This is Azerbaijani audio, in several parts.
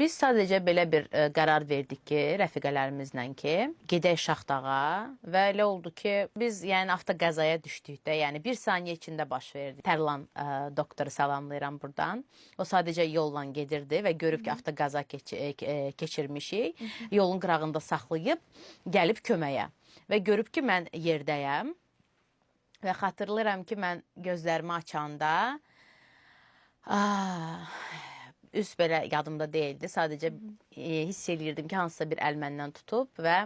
Biz sadəcə belə bir qərar verdik ki, rəfiqələrimizlə ki, gedək Şaxdağa və elə oldu ki, biz yəni avtoqəzaya düşdük də, yəni bir saniyə içində baş verdi. Tərlan doktoru salamlayıram buradan. O sadəcə yolla gedirdi və görüb ki, avtoqəza keçirmişik. Yolun qırağında saxlayıb, gəlib köməyə və görüb ki, mən yerdəyəm və xatırlayıram ki, mən gözlərimi açanda üst belə yadımda deyildi. Sadəcə hiss eləyirdim ki, hansısa bir əl məndən tutub və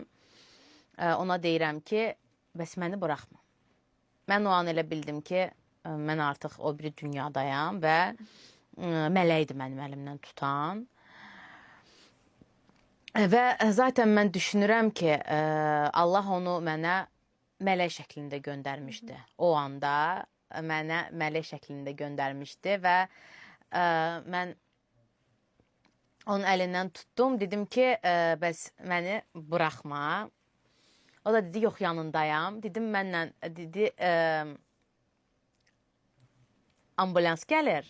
ona deyirəm ki, bəs məni buraxma. Mən o an elə bildim ki, mən artıq o biri dünyadayam və mələkdir mənim əlimdən tutan. Və zaten mən düşünürəm ki, Allah onu mənə mələk şəklində göndərmişdi. O anda mənə mələk şəklində göndərmişdi və mən onun əlindən tutdum, dedim ki, bəs məni buraxma. O da dedi, yox, yanındayam. Dedim, mənlə, dedi, ambulans gəlir,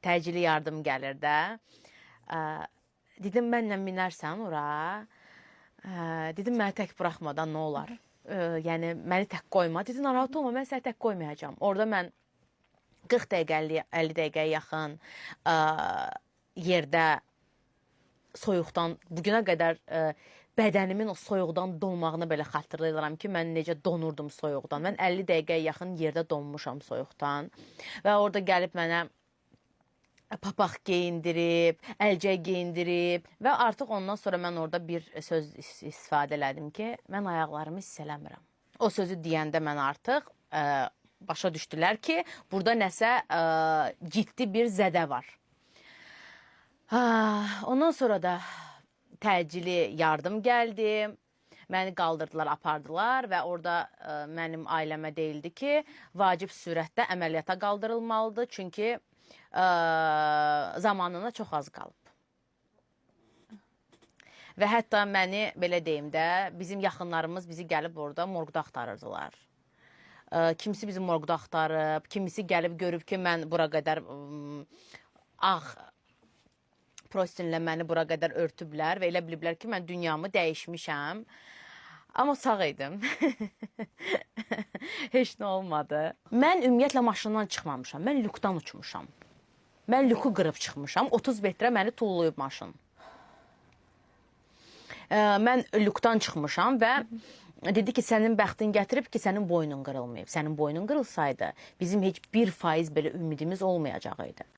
təcili yardım gəlir də. Dedim, mənlə minərsən ora. Dedim, məni tək buraxmadan nə olar? Yəni, məni tək qoyma. Dedim, narahat olma, mən səni tək qoymayacağam. Orada mən 40 dəqiqə, 50 dəqiqəyə yaxın yerdə soyuqdan, bugünə qədər bədənimin o soyuqdan donmağını belə xatırlayıram ki, mən necə donurdum soyuqdan. Mən 50 dəqiqəyə yaxın yerdə donmuşam soyuqdan və orada gəlib mənə papaq geyindirib, əlcək geyindirib və artıq ondan sonra mən orada bir söz istifadə elədim ki, mən ayaqlarımı hiss eləmirəm. O sözü deyəndə mən artıq başa düşdülər ki, burada nəsə ciddi bir zədə var. Ondan sonra da təcili yardım gəldi. Məni qaldırdılar, apardılar və orada mənim ailəmə deyildi ki, vacib sürətdə əməliyyata qaldırılmalıdır. Çünki zamanına çox az qalıb. Və hətta məni, belə deyim də, bizim yaxınlarımız bizi gəlib orada morqda axtarırdılar. Kimisi bizi morqda axtarıb, kimisi gəlib görüb ki, mən bura qədər ağ prostinlə məni bura qədər örtüblər və elə biliblər ki, mən dünyamı dəyişmişəm. Amma sağ idim. Heç nə olmadı. Mən ümumiyyətlə maşından çıxmamışam. Mən lükdan uçmuşam. Mən lükü qırıb çıxmışam. 30 metrə məni tullayıb maşın. Mən lükdan çıxmışam və dedi ki, sənin bəxtin gətirib ki, sənin boynun qırılmayıb. Sənin boynun qırılsaydı, bizim heç 1% belə ümidimiz olmayacaq idi.